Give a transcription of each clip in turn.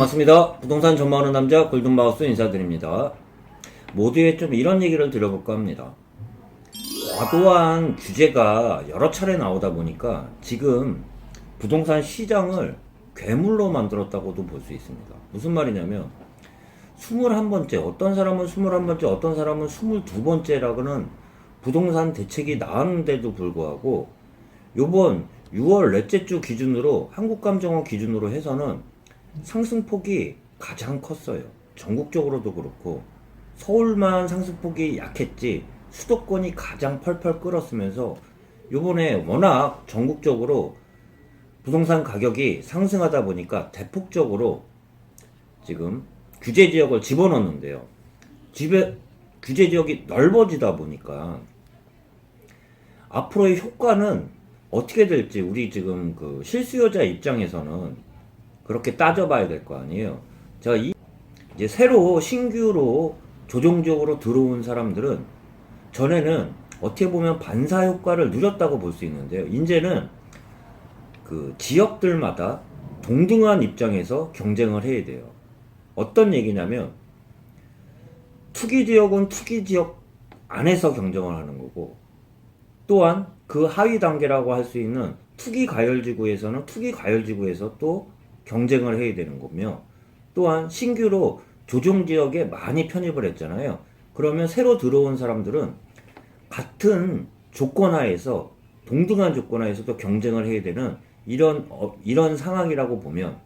반갑습니다. 부동산 전망하는 남자 골든마우스 인사드립니다. 모두에 좀 이런 얘기를 드려볼까 합니다. 과도한 규제가 여러 차례 나오다 보니까 지금 부동산 시장을 괴물로 만들었다고도 볼 수 있습니다. 무슨 말이냐면 21번째, 어떤 사람은 21번째, 어떤 사람은 22번째라고는 부동산 대책이 나왔는데도 불구하고 요번 6월 넷째 주 기준으로 한국감정원 기준으로 해서는 상승폭이 가장 컸어요. 전국적으로도 그렇고 서울만 상승폭이 약했지 수도권이 가장 펄펄 끓었으면서 요번에 워낙 전국적으로 부동산 가격이 상승하다 보니까 대폭적으로 지금 규제 지역을 집어넣는데요. 규제 지역이 넓어지다 보니까 앞으로의 효과는 어떻게 될지 우리 지금 그 실수요자 입장에서는 그렇게 따져봐야 될 거 아니에요. 자, 이제 새로 신규로 조정지역으로 들어온 사람들은 전에는 어떻게 보면 반사 효과를 누렸다고 볼 수 있는데요. 이제는 그 지역들마다 동등한 입장에서 경쟁을 해야 돼요. 어떤 얘기냐면 투기 지역은 투기 지역 안에서 경쟁을 하는 거고, 또한 그 하위 단계라고 할 수 있는 투기 과열지구에서는 투기 과열지구에서 또 경쟁을 해야 되는 거며, 또한 신규로 조정지역에 많이 편입을 했잖아요. 그러면 새로 들어온 사람들은 같은 조건 하에서 동등한 조건 하에서 또 경쟁을 해야 되는 이런 상황이라고 보면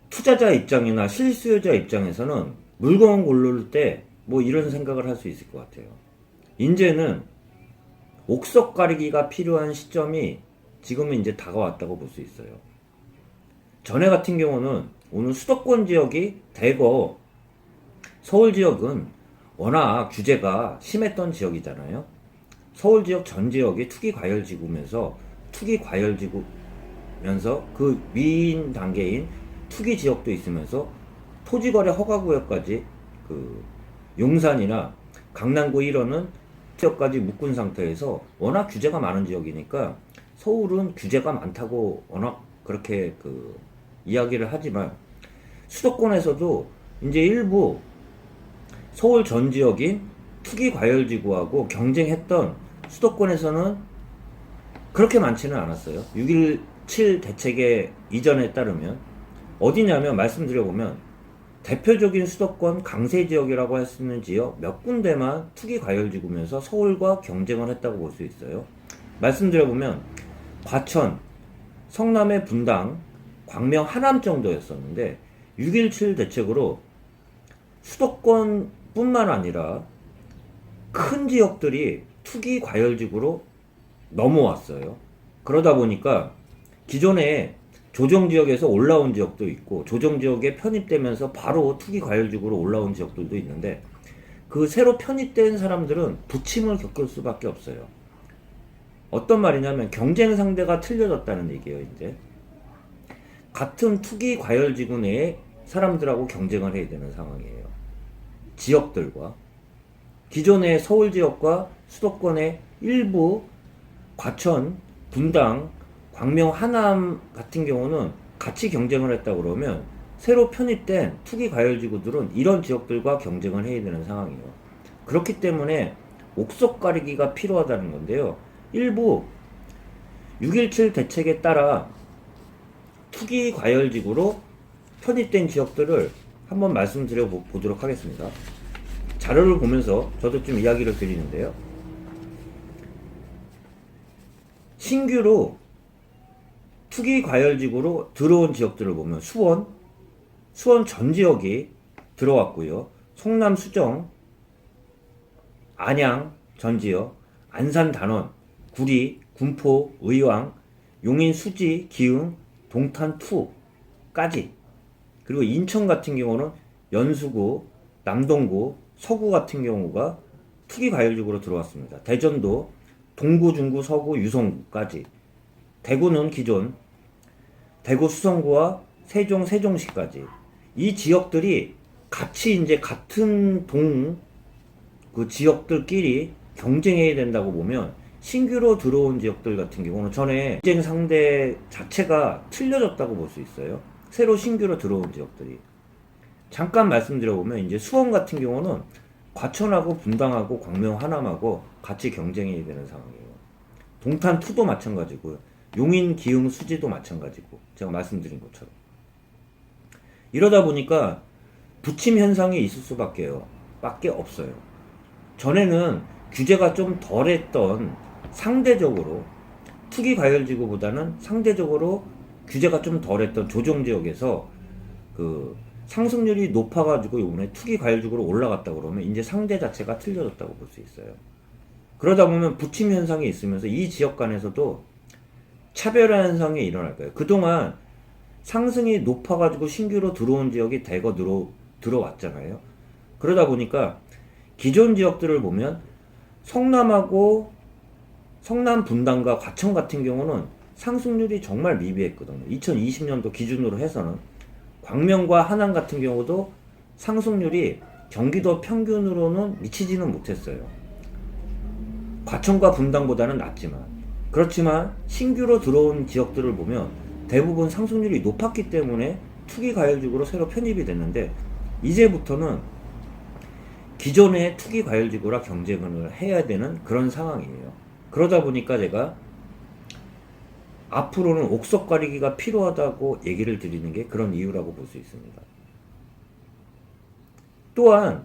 투자자 입장이나 실수요자 입장에서는 물건 고를 때 뭐 이런 생각을 할 수 있을 것 같아요. 이제는 옥석 가리기가 필요한 시점이 지금은 이제 다가왔다고 볼 수 있어요. 전에 같은 경우는 오늘 수도권 지역이 대거 서울 지역은 워낙 규제가 심했던 지역이잖아요. 서울 지역 전 지역이 투기 과열지구면서 그 위인 단계인 투기 지역도 있으면서 토지거래 허가구역까지 그 용산이나 강남구 1호는 지역까지 묶은 상태에서 워낙 규제가 많은 지역이니까 서울은 규제가 많다고 워낙 그렇게 그 이야기를 하지만 수도권에서도 이제 일부 서울 전 지역인 투기 과열지구하고 경쟁했던 수도권에서는 그렇게 많지는 않았어요. 6.17 대책의 이전에 따르면 어디냐면 말씀드려보면 대표적인 수도권 강세 지역이라고 할 수 있는 지역 몇 군데만 투기 과열지구면서 서울과 경쟁을 했다고 볼 수 있어요. 말씀드려보면 과천, 성남의 분당, 광명, 하남 정도였었는데 6.17 대책으로 수도권뿐만 아니라 큰 지역들이 투기 과열지구로 넘어왔어요. 그러다 보니까 기존에 조정지역에서 올라온 지역도 있고 조정지역에 편입되면서 바로 투기 과열지구로 올라온 지역들도 있는데 그 새로 편입된 사람들은 부침을 겪을 수밖에 없어요. 어떤 말이냐면 경쟁 상대가 틀려졌다는 얘기예요. 이제 같은 투기 과열지구 내에 사람들하고 경쟁을 해야 되는 상황이에요. 지역들과 기존의 서울 지역과 수도권의 일부 과천, 분당, 광명, 하남 같은 경우는 같이 경쟁을 했다 그러면 새로 편입된 투기 과열지구들은 이런 지역들과 경쟁을 해야 되는 상황이에요. 그렇기 때문에 옥석 가리기가 필요하다는 건데요. 일부 6.17 대책에 따라 투기 과열지구로 편입된 지역들을 한번 말씀드려 보도록 하겠습니다. 자료를 보면서 저도 좀 이야기를 드리는데요. 신규로 투기 과열지구로 들어온 지역들을 보면 수원 전 지역이 들어왔고요. 성남 수정, 안양 전 지역, 안산 단원, 구리, 군포, 의왕, 용인 수지, 기흥, 동탄 2까지, 그리고 인천 같은 경우는 연수구, 남동구, 서구 같은 경우가 투기 과열지구로 들어왔습니다. 대전도 동구, 중구, 서구, 유성구까지, 대구는 기존 대구 수성구와 세종, 세종시까지 이 지역들이 같이 이제 같은 그 지역들끼리 경쟁해야 된다고 보면 신규로 들어온 지역들 같은 경우는 전에 경쟁 상대 자체가 틀려졌다고 볼 수 있어요. 새로 신규로 들어온 지역들이. 잠깐 말씀드려보면 이제 수원 같은 경우는 과천하고 분당하고 광명 하남하고 같이 경쟁이 되는 상황이에요. 동탄 투도 마찬가지고요. 용인 기흥 수지도 마찬가지고 제가 말씀드린 것처럼. 이러다 보니까 부침 현상이 있을 밖에 없어요. 전에는 규제가 좀 덜했던 상대적으로 투기 과열지구보다는 상대적으로 규제가 좀 덜했던 조정지역에서 그 상승률이 높아가지고 이번에 투기 과열지구로 올라갔다 그러면 이제 상대 자체가 틀려졌다고 볼 수 있어요. 그러다 보면 부침 현상이 있으면서 이 지역 간에서도 차별화 현상이 일어날 거예요. 그동안 상승이 높아가지고 신규로 들어온 지역이 대거 들어왔잖아요. 그러다 보니까 기존 지역들을 보면 성남하고 성남 분당과 과천 같은 경우는 상승률이 정말 미비했거든요. 2020년도 기준으로 해서는 광명과 하남 같은 경우도 상승률이 경기도 평균으로는 미치지는 못했어요. 과천과 분당보다는 낮지만, 그렇지만 신규로 들어온 지역들을 보면 대부분 상승률이 높았기 때문에 투기 과열지구로 새로 편입이 됐는데, 이제부터는 기존의 투기 과열지구라 경쟁을 해야 되는 그런 상황이에요. 그러다 보니까 제가 앞으로는 옥석 가리기가 필요하다고 얘기를 드리는 게 그런 이유라고 볼 수 있습니다. 또한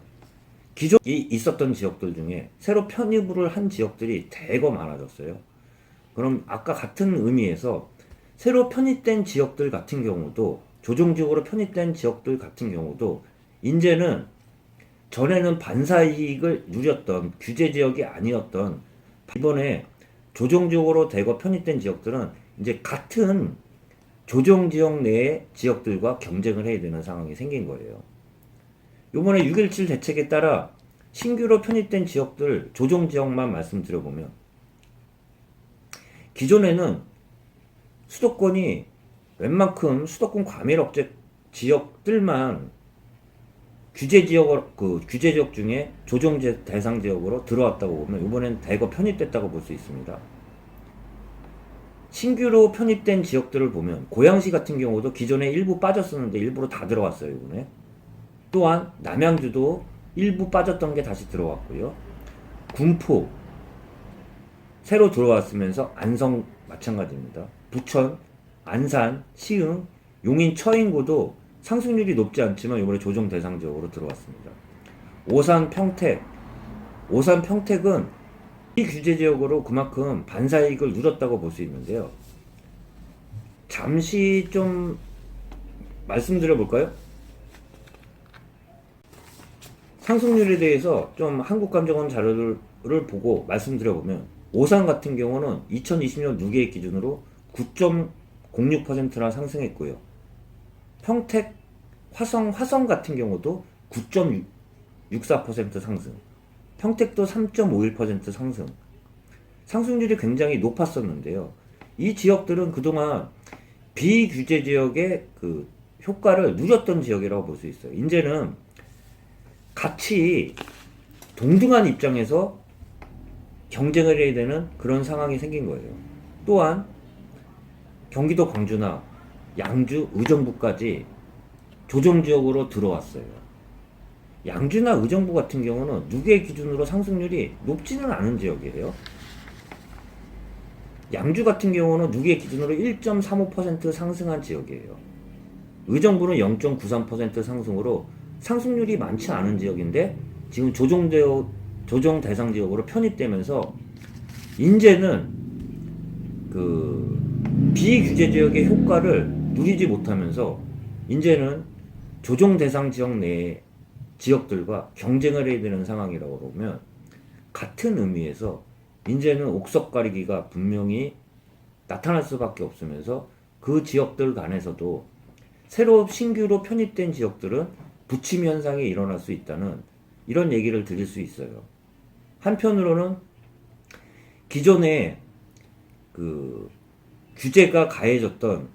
기존에 있었던 지역들 중에 새로 편입을 한 지역들이 대거 많아졌어요. 그럼 아까 같은 의미에서 새로 편입된 지역들 같은 경우도, 조정지역으로 편입된 지역들 같은 경우도 이제는 전에는 반사이익을 누렸던 규제지역이 아니었던 이번에 조정지역으로 대거 편입된 지역들은 이제 같은 조정지역 내의 지역들과 경쟁을 해야 되는 상황이 생긴 거예요. 이번에 6.17 대책에 따라 신규로 편입된 지역들 조정지역만 말씀드려보면, 기존에는 수도권이 웬만큼 수도권 과밀억제 지역들만 규제지역 중에 조정 대상 지역으로 들어왔다고 보면 이번엔 대거 편입됐다고 볼 수 있습니다. 신규로 편입된 지역들을 보면 고양시 같은 경우도 기존에 일부 빠졌었는데 일부로 다 들어왔어요, 이번에. 또한 남양주도 일부 빠졌던 게 다시 들어왔고요. 군포 새로 들어왔으면서 안성 마찬가지입니다. 부천, 안산, 시흥, 용인, 처인구도 상승률이 높지 않지만 이번에 조정 대상 지역으로 들어왔습니다. 오산, 평택은 이 규제 지역으로 그만큼 반사이익을 누렸다고 볼 수 있는데요. 잠시 좀 말씀드려 볼까요? 상승률에 대해서 좀 한국감정원 자료를 보고 말씀드려 보면, 오산 같은 경우는 2020년 6개 기준으로 9.06%나 상승했고요. 평택, 화성 같은 경우도 9.64% 상승, 평택도 3.51% 상승, 상승률이 굉장히 높았었는데요. 이 지역들은 그동안 비규제 지역의 그 효과를 누렸던 지역이라고 볼 수 있어요. 이제는 같이 동등한 입장에서 경쟁을 해야 되는 그런 상황이 생긴 거예요. 또한 경기도 광주나 양주, 의정부까지 조정지역으로 들어왔어요. 양주나 의정부 같은 경우는 누계 기준으로 상승률이 높지는 않은 지역이에요. 양주 같은 경우는 누계 기준으로 1.35% 상승한 지역이에요. 의정부는 0.93% 상승으로 상승률이 많지 않은 지역인데 지금 조정 대상 지역으로 편입되면서 이제는 그 비규제 지역의 효과를 누리지 못하면서 이제는 조정 대상 지역 내 지역들과 경쟁을 해야 되는 상황이라고 보면, 같은 의미에서 이제는 옥석 가리기가 분명히 나타날 수밖에 없으면서 그 지역들 간에서도 새로 신규로 편입된 지역들은 부침 현상이 일어날 수 있다는 이런 얘기를 드릴 수 있어요. 한편으로는 기존에 그 규제가 가해졌던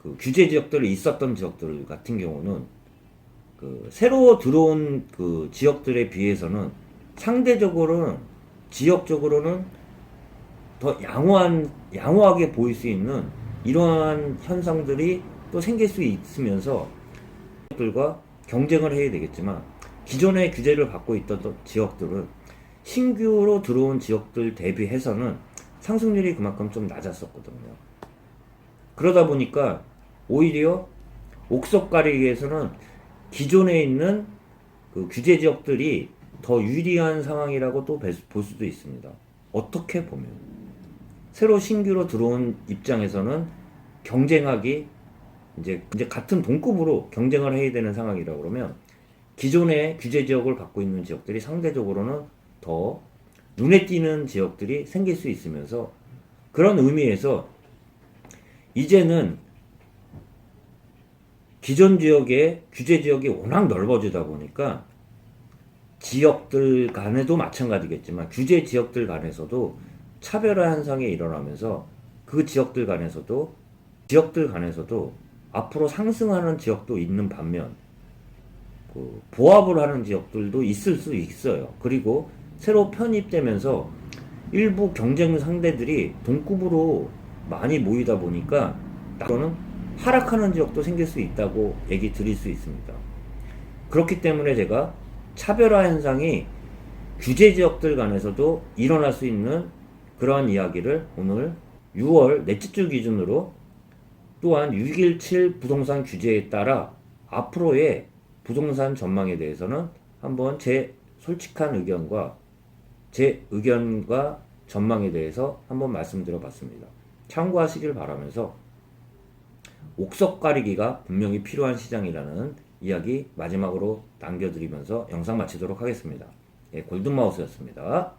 그 규제 지역들이 있었던 지역들 같은 경우는 그 새로 들어온 그 지역들에 비해서는 상대적으로는 지역적으로는 더 양호하게 보일 수 있는 이러한 현상들이 또 생길 수 있으면서 지역들과 경쟁을 해야 되겠지만 기존의 규제를 받고 있던 지역들은 신규로 들어온 지역들 대비해서는 상승률이 그만큼 좀 낮았었거든요. 그러다 보니까 오히려 옥석 가리기에서는 기존에 있는 그 규제 지역들이 더 유리한 상황이라고 또 볼 수도 있습니다. 어떻게 보면 새로 신규로 들어온 입장에서는 경쟁하기 이제 같은 동급으로 경쟁을 해야 되는 상황이라고 그러면 기존의 규제 지역을 갖고 있는 지역들이 상대적으로는 더 눈에 띄는 지역들이 생길 수 있으면서 그런 의미에서 이제는 기존 지역의 규제 지역이 워낙 넓어지다 보니까 지역들 간에도 마찬가지겠지만 규제 지역들 간에서도 차별화 현상이 일어나면서 그 지역들 간에서도 앞으로 상승하는 지역도 있는 반면 그 보합을 하는 지역들도 있을 수 있어요. 그리고 새로 편입되면서 일부 경쟁 상대들이 동급으로 많이 모이다 보니까 또는 하락하는 지역도 생길 수 있다고 얘기 드릴 수 있습니다. 그렇기 때문에 제가 차별화 현상이 규제 지역들 간에서도 일어날 수 있는 그러한 이야기를 오늘 6월 넷째 주 기준으로 또한 6.17 부동산 규제에 따라 앞으로의 부동산 전망에 대해서는 한번 제 솔직한 의견과 전망에 대해서 한번 말씀드려 봤습니다. 참고하시길 바라면서 옥석 가리기가 분명히 필요한 시장이라는 이야기 마지막으로 남겨드리면서 영상 마치도록 하겠습니다. 골든마우스였습니다.